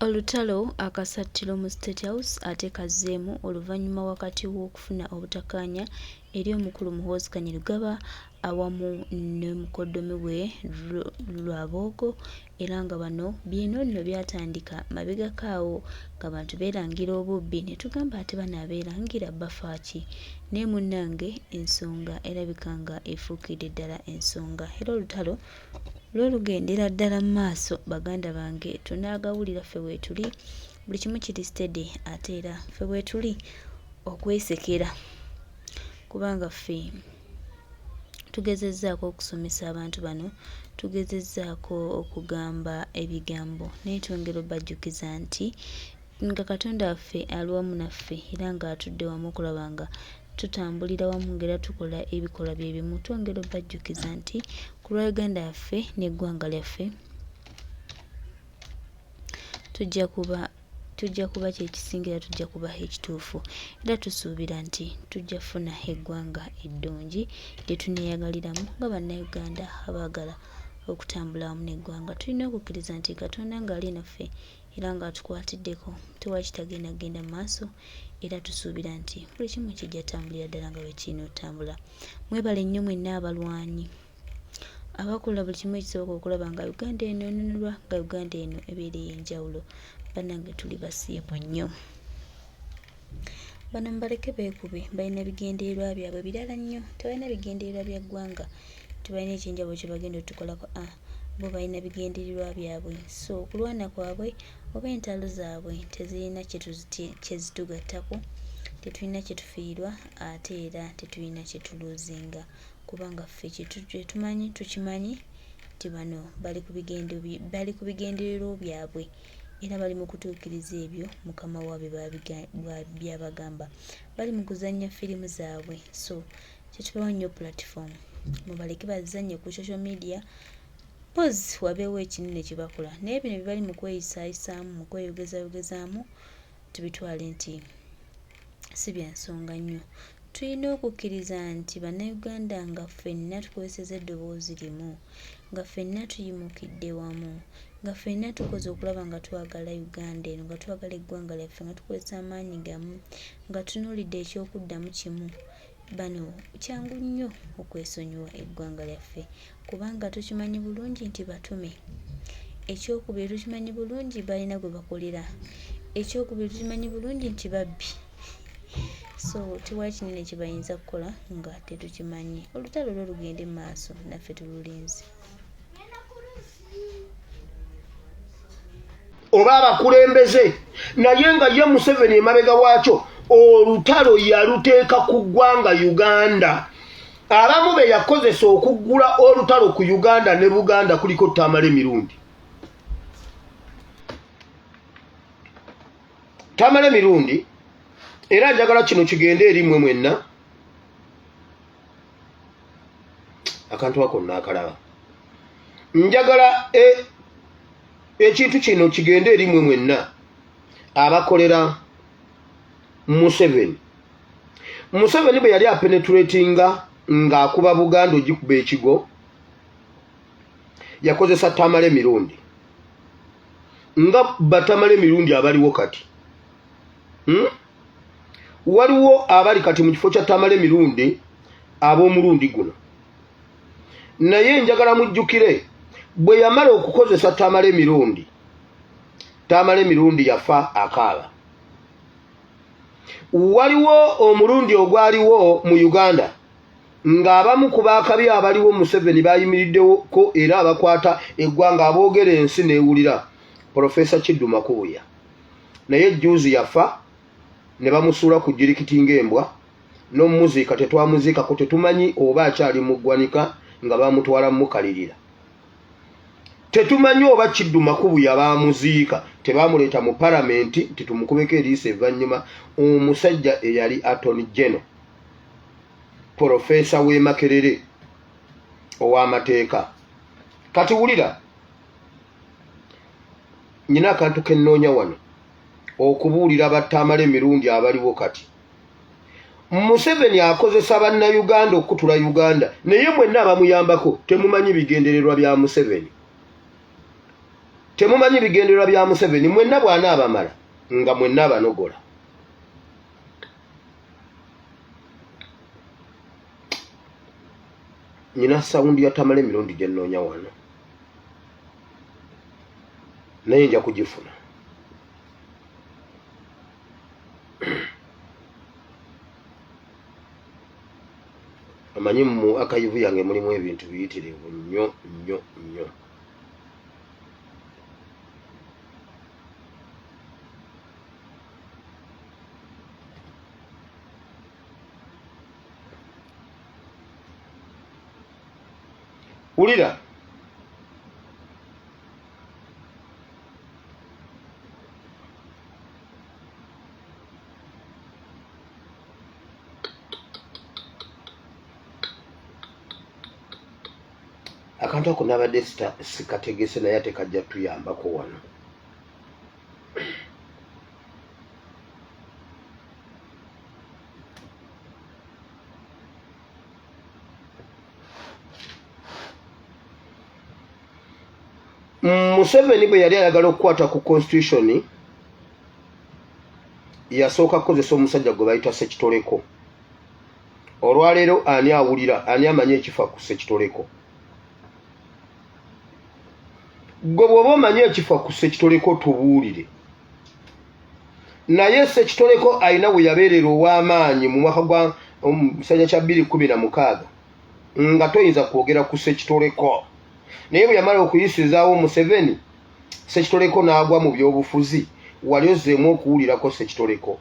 Olutalo akasattiro mu State House ate kazzeemu oluvannyuma wakati w'okufuna obutakkaanya eri omukulu Muhoozi Bagala awamu ne mukoddomi we Rwabogo era nga bano bino nno byatandika mabegako awo ng'abantu beerangira obubbi ne tugamba ate bano abeerangira bafa ki naye munnange ensonga erabika nga efuukidde ddala ensonga era olutalo lw'olugendera ddala mu maaso baganda bange tunaagawulira ffe weetuli buli kimu kiri steady ate era ffe weetuli okwesekera kubanga ffe tugezezzaako okusomesa abantu bano tugezezzaako okugamba ebigambo naye twongera obajjukiza nti nga Katonda waffe ali wamu naffe era ng'atudde wamu okulaba nga tutambulira wamu ngera tukola ebikolwa bye bimu twongera obajjukiza nti ku lwa Uganda yaffe n'eggwanga lyaffe tujja kuba kyekisingira tujja kuba ekituufu era tusuubira nti tujja kufuna eggwanga eddungi lye tuneeyagaliramu nga bannayuganda abaagala okutambula wamu n'eggwanga tulina okukkiriza nti Katonda ng'ali naffe era ng'atukwatiddeko tewali kitagenda mu maaso era tusuubira nti buli kimu kijja tambulira ddala nga bwe kirina otambula. Mwebale nnyo mwenna abalwanyi abakola buli kimu ekisoboka okulaba nga Uganda eno enunulwa nga Uganda eno ebeera ey'enjawulo bannange tuli basiimu nnyo. Bano mbaleke beekube balina bigendererwa byabwe birala nnyo tebalina bigendererwa bya ggwanga tebalina ekyenjawulo kye bagenda otukolako bo balina bigendererwa byabwe so okulwana kwabwe oba entalo zaabwe tezirina kye zitugattako tetulina kye tufiirwa ate era tetulina kye tuluuzinga kubanga ffe tukimanyi nti bano bali ku bigendererwa byabwe era bali mu kutuukiriza ebyo mukama waabwe byabagamba bali mu kuzannya firimu zaabwe so kyetubawa nnyo platform mubaleke bazannye ku social media pozi wabeewo ekinene kye bakola naye bino bye bali mu kweyisaayisaamu mu kweyogezayogezaamu tubitwale nti si bya nsonga nnyo tulina okukkiriza nti bannayuganda nga ffenna tukozeseza eddoboozi limu nga ffenna tuyimukidde wamu nga ffenna tukoze okulaba nga twagala Uganda eno nga twagala eggwanga lyaffe nga tukozesa amaanyi gamu nga tunuulidde ekyokuddamu kimu bano kyangu nnyo okwesonyiwa eggwanga lyaffe kubanga tukimanyi bulungi nti batume ekyokubiri tukimanyi bulungi balina gwe bakolera ekyokubiri tukimanyi bulungi nti babbi so tewali kinene kye bayinza kukola nga tetukimanyi olutalo lwo lugende mu maaso naffe tululinze oba abakulembeze naye nga ye Museveni emabega waakyo olutalo yaluteeka ku ggwanga Uganda abamu be yakozesa okuggula olutalo ku Uganda ne Buganda kuliko Tamale mirundi era njagala kino kigende eri mmwe mwenna akantu ako naakalaba njagala ekintu kino kigende eri mmwe mwenna abakolera Museveni bwe yali apenetratinga ng'akuba Buganda ogikuba ekigo yakozesa Tamale mirundi nga batamale mirundi abaliwo kati waliwo abali kati mu kifo kya Tamale mirundi ab'omulundi guno naye njagala mujjukire bwe yamala okukozesa Tamale mirundi yafa akaaba waliwo omulundi ogwaliwo mu Uganda ng'abamu ku baakabi abaliwo Museveni bayimiriddeko era abakwata eggwanga aboogera ensi neewulira Profesa Kidduma Kubuya naye juuzi yafa ne bamusuula ku jirikiti ng'embwa n'omuziika tetwamuziikako tetumanyi oba akyali mu ggwanika nga bamutwala mukalirira tetumanyi oba Kidduma Kubuya bamuziika tebamuleeta mu palamenti nti tumukubeko eriisa evvannyuma omusajja eyali Attorney General Profesa w'e Makerere ow'amateeka kati wulira nyina akantu ke nnoonya wano okubuulira Batamale mirundi abaliwo kati Museveni akozesa bannayuganda okutula Uganda naye mwenna abamuyambako temumanyi bigendererwa bya Museveni temumanyi bigendererwa bya Museveni mwenna bwana abamala nga mwenna abanogola. Nina saundi ya Tamale emirundi gye nnoonya wano naye nja kugifuna. Amanyi mu akayivu yange mulimu ebintu biyitirivu nnyo nnyo nnyo. Ulira akantu ako nabadde sikategese naye ate kajja tuyambako wano. Museveni bwe yali ayagala okukwata ku constitution yasooka kukozesa omusajja gwe bayita Sekitoleko. Olwaleero ani awulira, ani amanyi ekifa ku Sekitoleko? Gwe bw'oba omanyi ekifa ku Sekitoleko tubuulire. Naye Sekitoleko alina bwe yabeerera ow'amaanyi mu mwaka gwa 2016 nga toyinza kwogera ku Sekitoleko. Naye bwe yamala okuyisirizaawo Museveni, Sekitoleko n'agwa mu byobufuzi. Wali ozzeemu okuwulirako Sekitoleko.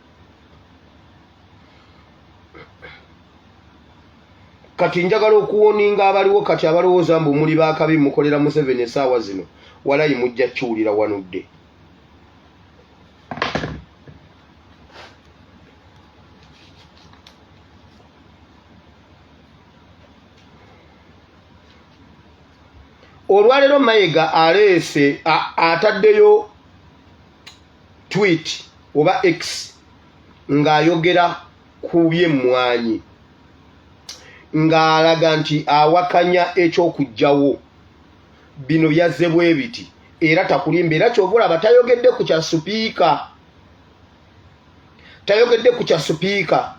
Kati njagala okuwoninga abaliwo kati abalowooza mbu muli baakabi mukolera Museveni essaawa zino, walayi mujja kiwulira wanudde. Olwaleero Mayiga aleese ataddeyo tweet oba X ng'ayogera ku by'emmwanyi ng'alaga nti awakanya eky'okugjawo bino byazze bwe biti era takulimba era ky'oba batayogedde ku kya sipiika. Tayogedde ku kya sipiika.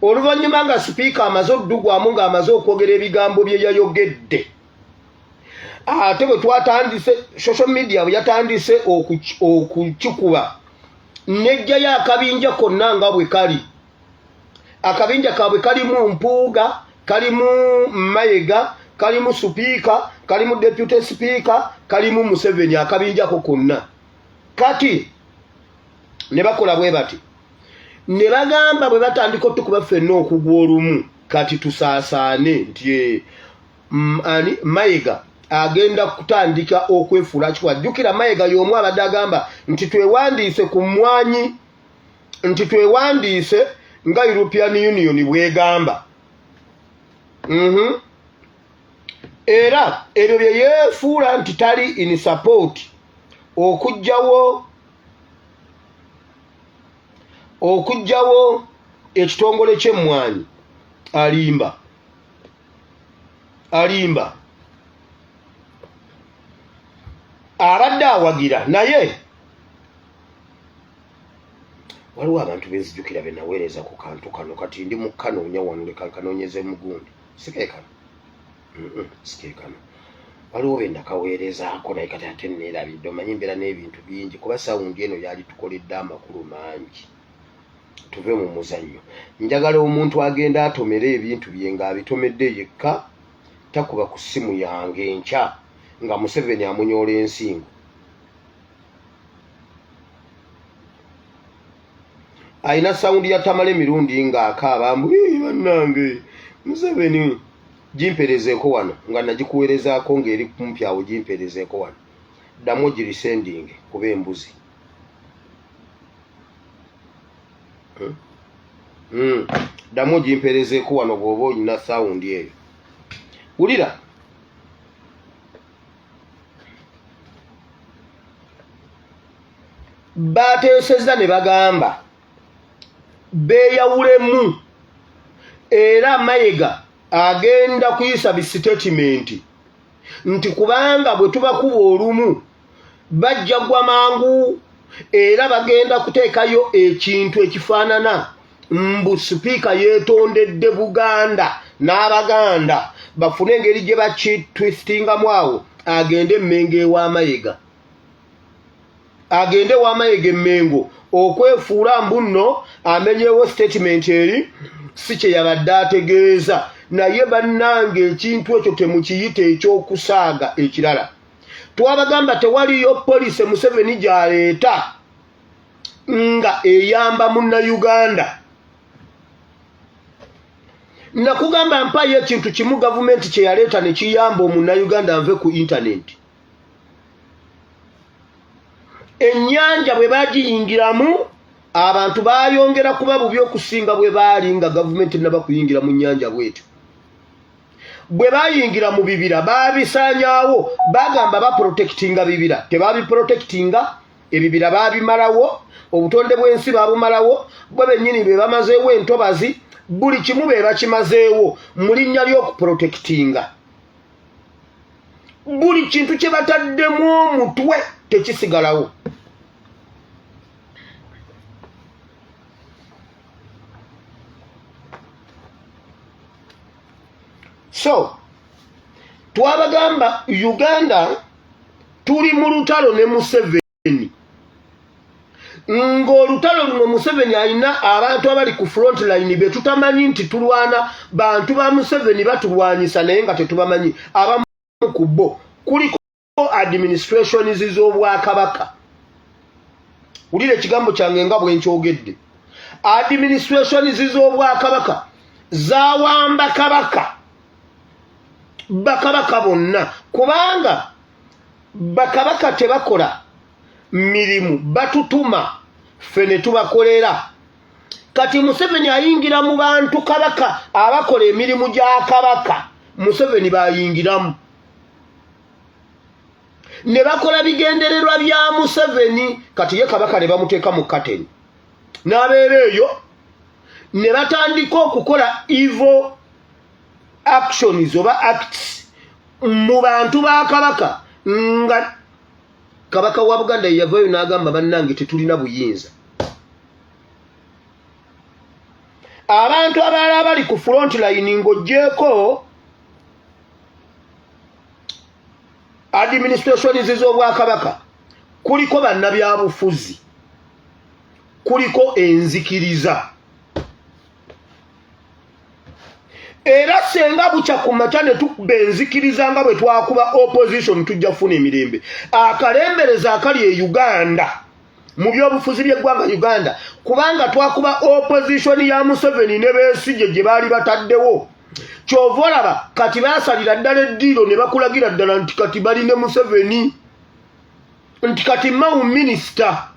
Oluvannyuma nga sipiika amaze oddugwamu ng'amaze okwogera ebigambo bye yayogedde. Ate bwe twatandise social media bwe yatandise okukikuba nejjayo akabinja konna nga bwe kali. Akabinja kaabwe kalimu Mpuuga, kalimu Mayiga, kalimu sipiika, kalimu deputy speaker, kalimu Museveni, akabinjako konna. Kati ne bakola bwe bati. Ne bagamba bwe batandika okutukuba ffenna okugwa olumu kati tusaasaane nti ani Mayiga agenda kutandika okwefuula kikwa. Jjukira Mayiga y'omu abadde agamba nti twewandiise ku mmwanyi, nti twewandiise nga European Union bwegamba. Era ebyo bye yeefuula nti tali in support okugjawo ekitongole ky'emmwanyi. Alimba abadde awagira naye waliwo abantu benzijukira be naweereza ku kantu kano kati ndi mu kanoonya wano leka nkanoonyeze mugundi sikeekano sikeekano waliwo be ndakaweerezaako naye kati ate neerabidde omanyi mbeera n'ebintu bingi kuba sawundi eno yali tukoledde amakulu mangi. Tuve mu muzannyo. Njagala omuntu agenda atomera ebintu bye ng'abitomedde yekka takuba ku ssimu yange enkya nga Museveni amunyoola ensingo. Ayina sawundi ya Tamale emirundi ng'akaaba mbu bannange Museveni gimperezeeko wano nga nagikuweerezaako ng'eri kumpi awo gimperezeeko wano. Ddamu ogirisendinge kuba embuzi. Ddamu ogimperezeeko wano bw'oba olina sawundi eyo. Wulira. Bateesezza ne bagamba beeyawulemu era Mayiga agenda kuyisa bisitatimenti nti kubanga bwe tubakuba olumu bajja gwa mangu era bagenda kuteekayo ekintu ekifaanana mbu sipiika yeetondedde Buganda n'Abaganda bafune engeri gye bakitwistingamu awo agende Mmengo ew'Amayega agende w'Amayega Emmengo okwefuula mbu nno amenyewo statement eri si kye yabadde ategeeza naye bannange ekintu ekyo temukiyita ekyokusaaga ekirala twabagamba tewaliyo poliisi Museveni gy'aleeta nga eyamba Munnayuganda nakugamba mpayo ekintu kimu gavumenti kye yaleeta ne kiyamba Omunnayuganda nve ku internet ennyanja bwe bagiyingiramu abantu bayongera kuba bubi okusinga bwe baali nga gavumenti naba kuyingira mu nnyanja bwetyo bwe bayingira mu bibira babisaanyaawo bagamba baprotectinga bibira tebabiprotectinga ebibira babimalawo obutonde bw'ensi babumalawo bwe bennyini be bamazeewo entobazi buli kimu be bakimazeewo mu linnya ly'okuprotectinga buli kintu kye bataddemu omutwe tekisigalawo so twabagamba Uganda tuli mu lutalo ne Museveni ng'olutalo luno Museveni alina abantu abali ku front line be tutamanyi nti tulwana bantu ba Museveni batulwanyisa naye nga tetubamanyi abamu ku bo kuliko administration z'Obwakabaka wulira ekigambo kyange nga bwe nkyogedde administration z'Obwakabaka zawamba kabaka bakabaka bonna kubanga bakabaka tebakola mirimu batutuma ffe ne tubakolera kati Museveni ayingira mu bantu kabaka abakola emirimu gya kabaka Museveni bayingiramu ne bakola bigendererwa bya Museveni kati ye kabaka ne bamuteeka mu kateni n'abeera eyo ne batandika okukola evil actions oba acts mu bantu ba kabaka nga kabaka wa Buganda yavayo n'agamba bannange tetulina buyinza abantu abalala bali ku front line ng'oggyeko administration z'Obwakabaka kuliko bannabyabufuzi kuliko enzikiriza era senga bucha ku makya ne tukuba enzikiriza nga bwe twakuba opposition tujja kufuna emirembe akalembereza akali e Uganda mu byobufuzi by'eggwanga Uganda kubanga twakuba opposition ya Museveni ne Besigye gye baali bataddewo kyova olaba kati baasalira ddala eddiiro ne bakulagira ddala nti kati bali ne Museveni nti kati Mau minisita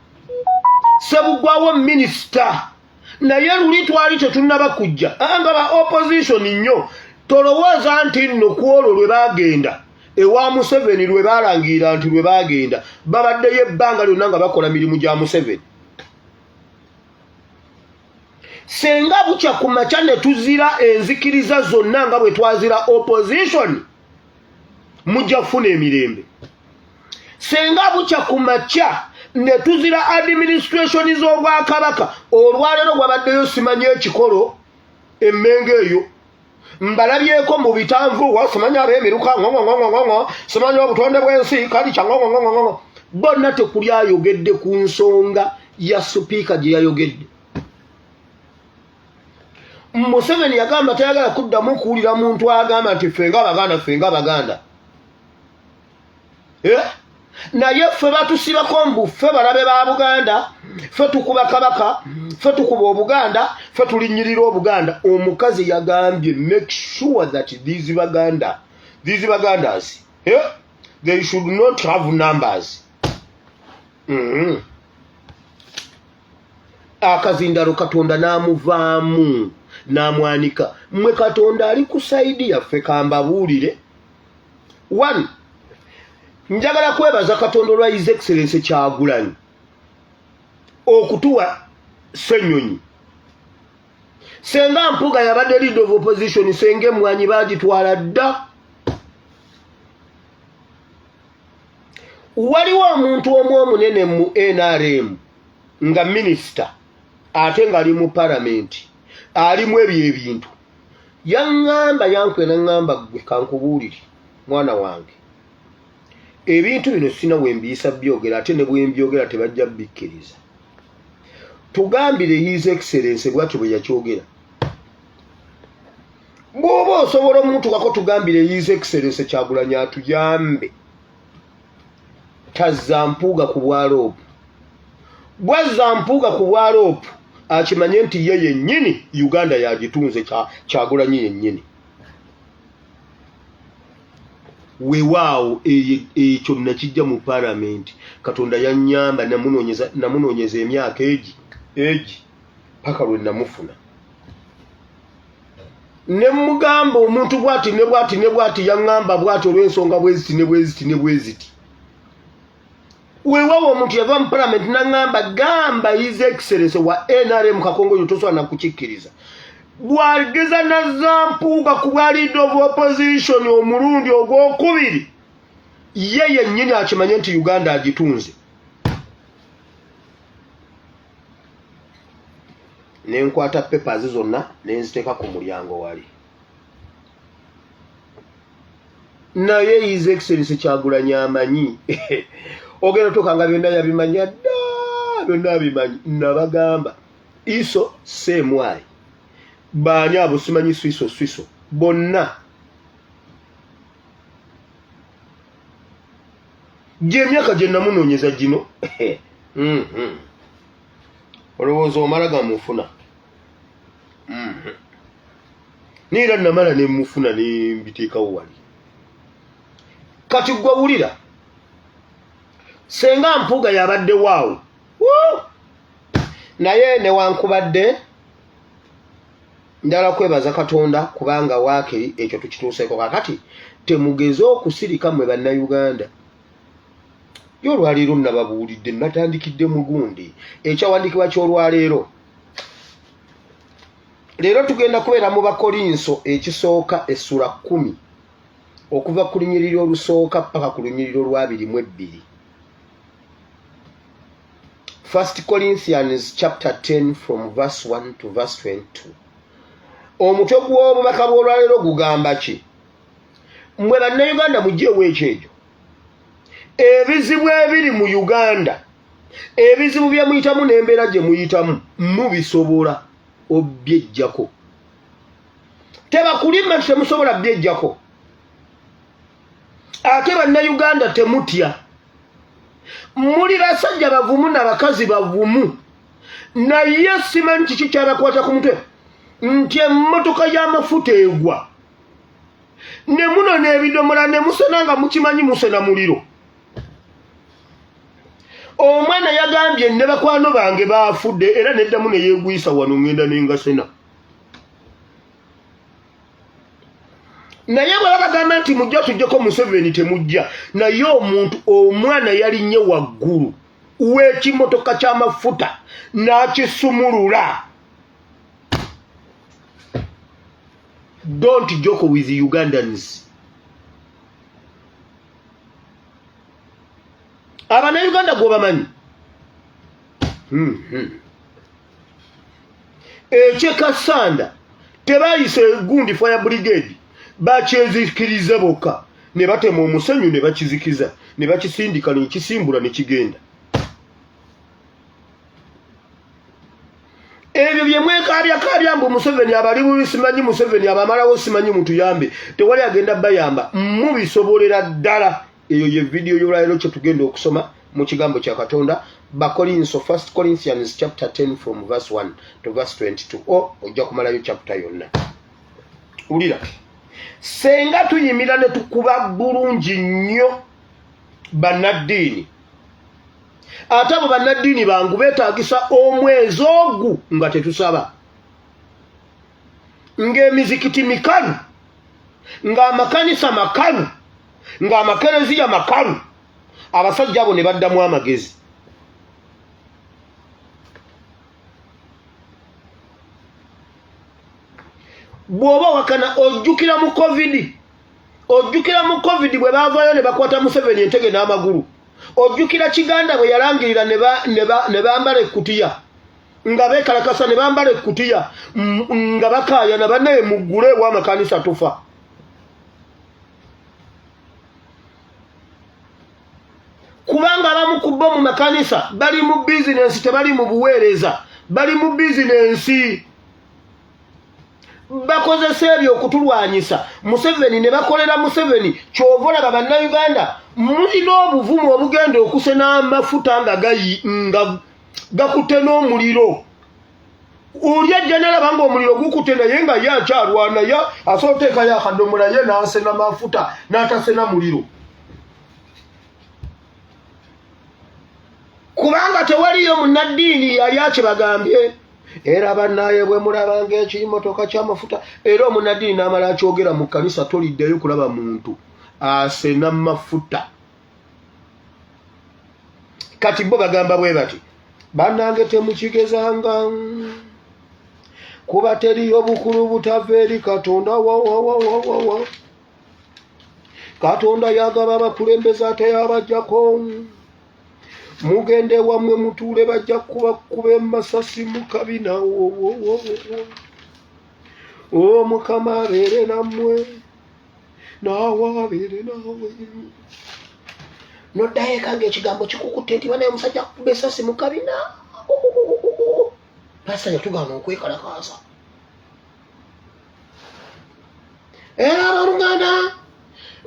Sebugwawo minisita naye luli twali tetunnaba kujja nga ba opposition nnyo tolowooza nti nno ku olwo lwe bagenda ewa Museveni lwe balangira nti lwe bagenda babaddeyo ebbanga lyonna nga bakola mirimu gya Museveni senga bukya ku makya ne tuzira enzikiriza zonna nga bwe twazira opposition mujja kufuna emirembe senga bukya ku makya ne tuzira administration z'Obwakabaka olwaleero gwabaddeyo simanyi ekikolo Emmengo eyo mbalabyeko mu bitanvu simanyi ab'emiruka simanyi obutonde bw'ensi kali kyangongongongongo bonna tekuli ayogedde ku nsonga ya sipiika gye yayogedde Museveni yagamba tayagala kuddamu kuwulira muntu agamba nti ffe nga Abaganda naye ffe batusibako mbu ffe balabe ba Buganda ffe tukuba kabaka ffe tukuba Obuganda ffe tulinnyirira Obuganda omukazi yagambye make sure that these Bagandas they should not have numbers akazindalo Katonda n'amuvaamu n'amwanika mmwe Katonda ali ku saidi yaffe kambabuulire one njagala kwebaza Katonda olwa His Excellency Kyagulanyi okutuwa Ssenyonyi senga Mpuga yabadde leader of opposition senge mwanyi bagitwala dda waliwo omuntu omu omunene mu NRM nga minisita ate nga ali mu palamenti alimu ebyo ebintu yaŋŋamba yankwena ŋŋamba gwe kankubuulire mwana wange ebintu bino sina wembiyisa byogera ate ne bwembyogera tebajja bikkiriza tugambire his excellence bwatyo bwe yakyogera bw'oba osobola omutukako tugambire his excellence Kyagulanyi atuyambe tazza mpuuga ku bwaloopu bwazza mpuuga ku bwaloopu akimanye nti ye yennyini Uganda yagitunze Kyagulanyi yennyini weewaawo ekyo nakijja mu palamenti Katonda yannyamba namunoonyeza emyaka egi paka lwe namufuna ne mugamba omuntu bwati ne bwati yaŋŋamba bwati olw'ensonga bweziti weewaawo omuntu yava mu palamenti naŋŋamba gamba his excellence wa NRM Kakongoyo tosobola nakukikkiriza bwageza nazza mpuuga ku bwa leader of opposition omulundi ogwokubiri ye yennyini akimanye nti Uganda agitunze nenkwata papers zonna nenziteeka ku mulyango wali naye his excellence Kyagulanyi amanyi ogenda tokanga byonna yabimanya dda byonna abimanyi nabagamba iso semwai baani abo simanyi swiso bonna gy'emyaka gye namunoonyeza gino olowooza omala gamufuna neera namala nemufuna nembiteekawo wali kati gwe wulira senga mpuuga yabadde waawo naye newankubadde ndala kwebaza Katonda kubanga waakiri ekyo tukituuseeko kakati temugeze okusirika mwe bannayuganda y'olwaleero nababuulidde natandikidde mu gundi ekyawandiikibwa ky'olwaleero leero tugenda kubeera mu Bakolinso ekisooka essula 10 okuva ku lunyiriri olusooka paka ku lunyiriri olw'abiri. 1 Corinthians chapter 10 from verse 1 to verse 22. Omutwe gw'obubaka bw'olwaleero gugamba ki? Mmwe bannayuganda mugyeewo ekyejo. Ebizibu ebiri mu Uganda, ebizibu bye muyitamu n'embeera gye muyitamu, mubisobola obyejjako. Tebakulima temusobola byejjako. Ate bannayuganda temutya. Muli basajja bavumu n'abakazi bavumu. Naye simanyi kiki kyabakwata ku mutwe. Nti emmotoka y'amafuta egwa. Ne munona ebidomola ne musena nga mukimanyi musena muliro. Omwana yagambye ne bakwano bange baafudde era neddamu ne yeegwisa wano ngenda nengasena. Naye bwe bagamba nti mujja tujjako Museveni temujja. Naye omwana yalinnye waggulu w'ekimotoka ky'amafuta n'akisumulula. Don't joke with the Ugandans. Abannayuganda gwe bamanyi. Ekyekasanda tebayise gundi fire brigade bakyezikiriza bokka ne batema omusenyu ne bakizikiza ne bakisindika ne kisimbula ne kigenda. Ebyo bye mwekaabya mbu Museveni abali bubi simanyi Museveni abamalawo simanyi mutuyambe tewali agenda bayamba mubisobolera ddala. Eyo ye video y'olwaleero kye tugenda okusoma mu kigambo kya Katonda Bakolinso 1 Corinthians chapter 10 from verse 1 to verse 22. Ojja kumalayo chapter yonna. Ulira senga tuyimira ne tukuba bulungi nnyo bannaddiini ate abo bannaddiini bangu beetaagisa omwezi ogu nga tetusaba, ng'emizikiti mikalu, ng'amakanisa makalu, ng'amakereziya makalu, abasajja abo ne baddamu amagezi. Bw'oba wakana ojjukira mu covid bwe baavaayo ne bakwata Museveni entege n'amagulu ojjukira Kiganda bwe yalangirira ne bambala ekkutiya nga beekalakasa ne bambala ekkutiya nga bakaayana bannaye muggule w'amakanisa tufa. Kubanga abamu ku bo mu makanisa bali mu bizinensi tebali mu buweereza, bali mu bizinensi bakozesa ebyo okutulwanyisa. Museveni ne bakolera Museveni kyova olaba bannayuganda mulina obuvumu obugenda okusena amafuta nga gakutte n'omuliro. Oli ajja n'alaba ng'omuliro gukutte naye nga ye akyalwana ye asobola oteekayo akadomola ye n'asena mafuta n'atasena muliro. Kubanga tewaliyo munnaddiini yali akibagambye. Era bannaye bwe mulabanga ekimotoka ky'amafuta era omunnaddiini n'amala akyogera mu kkanisa toliddeyo kulaba muntu asena mafuta. Kati bo bagamba bwe bati bannange temukigezanga kuba teriyo bukulu butava eri Katonda. Katonda yagaba abakulembeze ate yabajjako. Mugende wamwe mutuule bajja kuba emasasi mu kabina. Mukama abeere nammwe naawe abeere naawe. Noddayo eka ng'ekigambo kikukutte nti banaye omusajja akukuba essasi mu kabina. Pasita yatugaana okwekalakaasa. Era abaluganda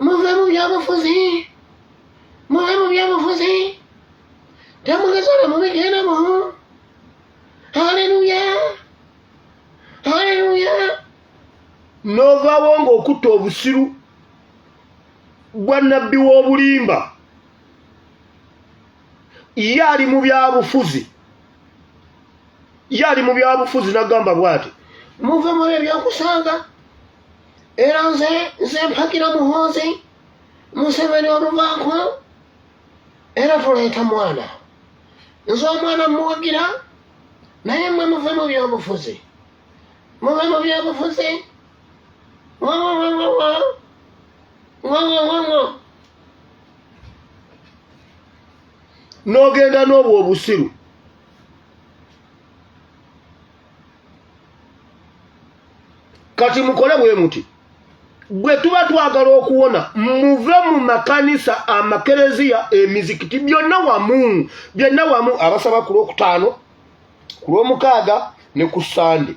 muve mu byabufuzi, muve mu byabufuzi. Temugezana mubigendamu. Haleluya. Haleluya. Novaawo ng'okutta obusiru bwa nnabbi w'obulimba. Ye ali mu byabufuzi. Ye ali mu byabufuzi n'agamba bw'ati muve mu ebyokusanga. Era nze mpakira Muhoozi Museveni oluvaako. Era tuleeta mwana. Nze omwana muwagira naye mmwe muve mu byobufuzi. Muve mu byobufuzi. N'ogenda n'obwo obusiru. Kati mukole bwe muti bwe tuba twagala okuwona muve mu makanisa amakereziya emizikiti byonna wamu abasaba ku Lwokutaano ku Lwomukaaga ne ku Sande.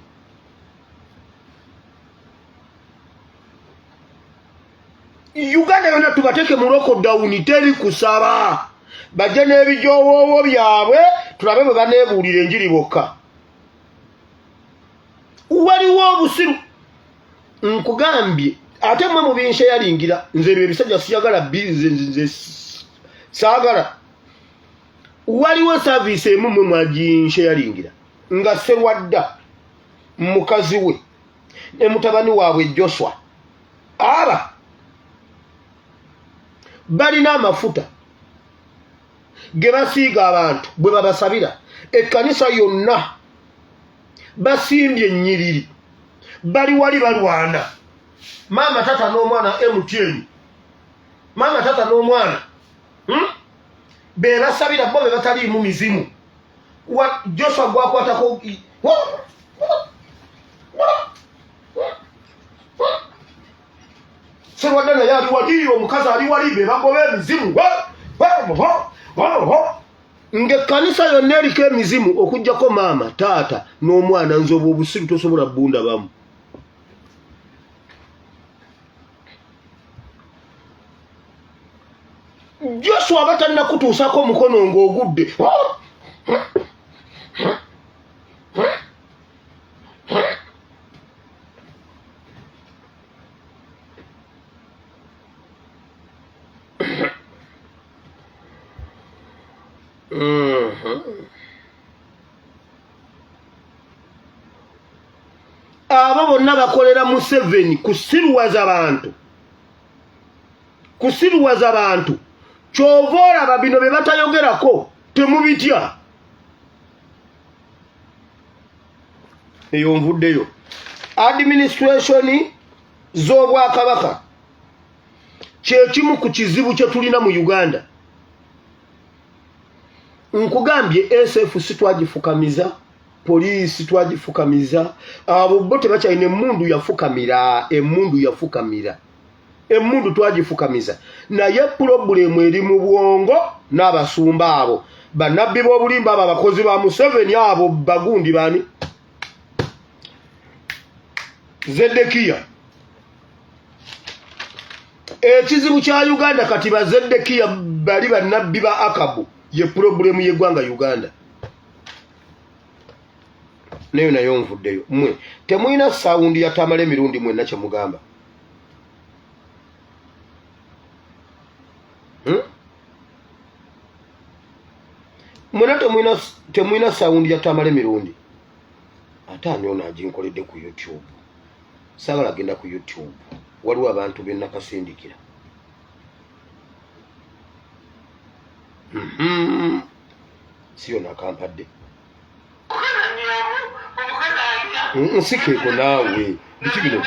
Uganda yonna tubateeke mu lockdown teri kusaba. Bajje n'ebijowoowo byabwe tulabe bwe baneebuulira enjiri bokka. Waliwo obusiru nkugambye ate mmwe mu binshe yalingira nze ebyo ebisajja siyagala nze saagala. Waliwo saavisi emu mmwe mwaginshe yalingira nga Serwadda mukazi we ne mutabani waabwe Joshua balina amafuta ge basiiga abantu bwe babasabira. Ekkanisa yonna basimbye ennyiriri bali wali balwana. Mama tata n'omwana MTN. Mama tata n'omwana be basabira bo be batali mu mizimu. Joshua gwakwatako Serwadda naye ali wali, omukazi ali wali be bagoba emizimu. Ng'ekkanisa yonna eriko emizimu okuggyako maama taata n'omwana. Nze obwo obusiru tosobola bbunda bamu. Joshua batalina kutuusako omukono ng'ogudde. Abo bonna bakolera Museveni kusiruwaza abantu. Kyova olaba bino bye batayogerako temubitya. Eyo nvuddeyo. Administration z'Obwakabaka kye kimu ku kizibu kye tulina mu Uganda. nkugambye SF sitwagifukamiza, poliisi twagifukamiza, abo bo tebakyalina emmundu yafukamira, emmundu twagifukamiza. Naye pulobulemu eri mu bwongo n'abasumba abo, bannabbi b'obulimba abo, abakozi ba Museveni abo, bagundi bani? Zedekiya. Ekizibu kya Uganda kati ba Zedekiya bali bannabbi ba Akabu, ye pulobulemu y'eggwanga Uganda. Nayo nayo nvuddeyo. Mmwe temulina sawundi ya Tamale mirundi mwenna kye mugamba. Mwena temulina sawundi ya Tamale mirundi. Ate ani ono aginkoledde ku YouTube. Saagala genda ku YouTube. Waliwo abantu be nakasindikira. Siyo nakampadde. Nsikeeko naawe. Biki bino?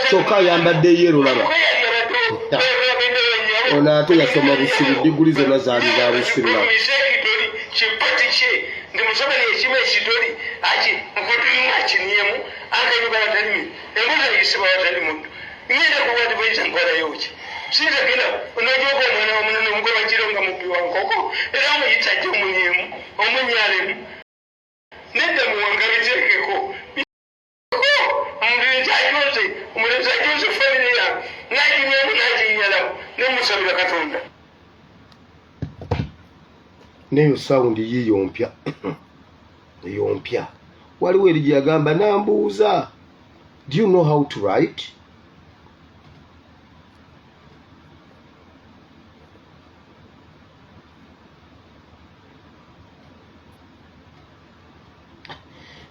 Kyokka ayambadde yero laba. Ono ate yasoma busiru, diguli zonna zaali za busiru laba. Neyo sound yiyo mpya. Eyo mpya. Waliwo eri gye yagamba nambuuza. Do you know how to write?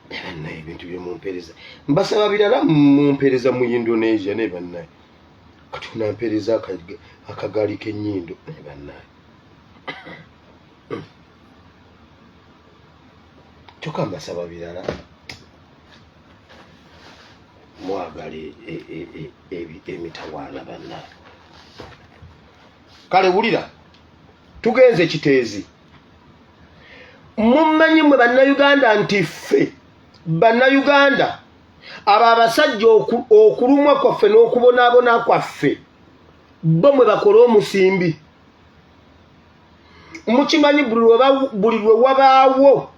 Bannaye ebintu byemumpereza. Mbasaba birala mumpereza mu Indonesia ne bannaye. Kati unampereza akagali k'ennyindo ne bannaye. Kyokka mbasaba birala. Mwagale emitawaana bannaye. Kale wulira. Tugenze kiteezi. Mummanyi mwe bannayuganda nti ffe bannayuganda abo abasajja okulumwa kwaffe n'okubonaabona kwaffe bo mwe bakola omusimbi. Mukimanyi buli lwe wabaawo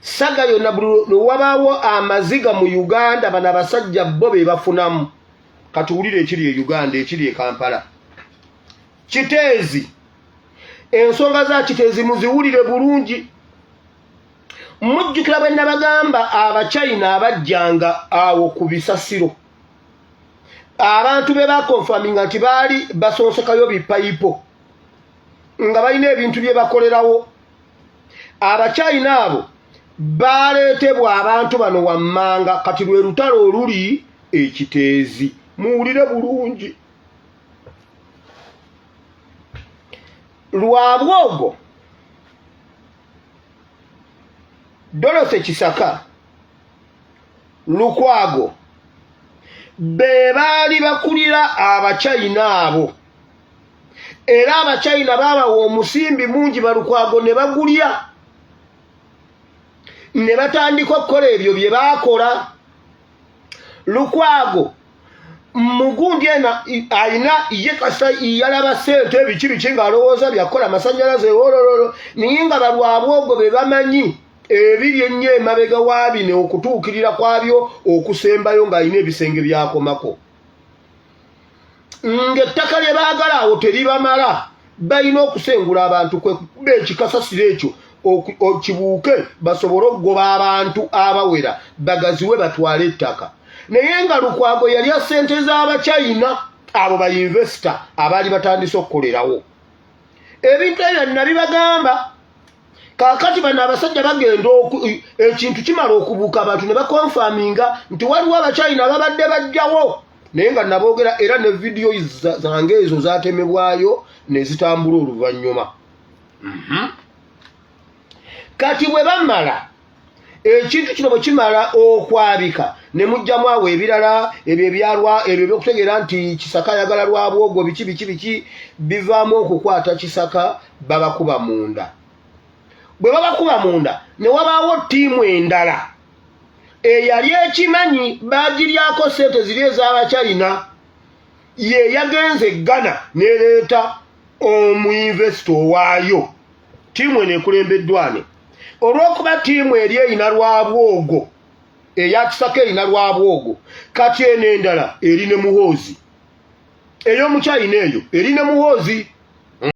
saga yonna, buli lwe wabaawo amaziga mu Uganda, bano abasajja bo be bafunamu. Katuwulire ekiri e Uganda, ekiri e Kampala. Kiteezi. Ensonga za kiteezi muziwulire bulungi. Mujjukira bwe nabagamba Abachina abajjanga awo ku bisasiro. Abantu be bakonfaminga nti baali basonsekayo bipayipo nga balina ebintu bye bakolerawo. Abachina abo baleetebwa abantu bano wammanga, kati lwe lutalo oluli ekiteezi. Muwulire bulungi. Rwabogo, Dorothy Kisaka, Lukwago, be baali bakulira Abachina abo. Era Abachina babawa omusimbi mungi Balukwago ne bagulya. Ne batandika okukola ebyo bye baakola. Lukwago mugundi ayina ye kasa yalaba sente ebiki ng'alowooza byakola amasannyalaze olololo, naye nga Balwabogo be bamanyi ebiri ennyo emabega waabine okutuukirira kwabyo okusembayo ng'alina ebisenge byakomako. Ng'ettaka lye baagala awo teribamala, balina okusengula abantu kwekuba ekikasasiro ekyo okibuuke basobole okugoba abantu abawera bagaziwe batwale ettaka. Naye nga Lukwago yali sente z'Abachina abo ba investor abaali batandise okukolerawo. ebintu ebyo nabibagamba kakati bano abasajja bagenda ekintu kimala okubuuka abantu ne bakonfaminga nti waliwo abachina babadde bajjawo naye nga naboogera era ne vidiyo zange ezo zatemebwayo ne zitambula oluvannyuma. Kati bwe bamala ekintu kino bwe kimala okwabika ne mujjamu awo ebirala ebyo ebyalwa ebyo byokutegeera nti Kisaka ayagala Rwabogo biki bivaamu okukwata Kisaka babakuba munda. Bwe babakuba munda ne wabaawo ttiimu endala eyali ekimanyi bagiryako ssente ziri ez'abachina ye yagenze Ghana n'ereeta omuinvesito waayo. Ttiimu eno ekulembeddwane olw'okuba ttiimu eri erina Rwabogo eya Kisaka erina Rwabogo kati eno endala eri ne Muhoozi ey'omuchina eyo eri ne Muhoozi.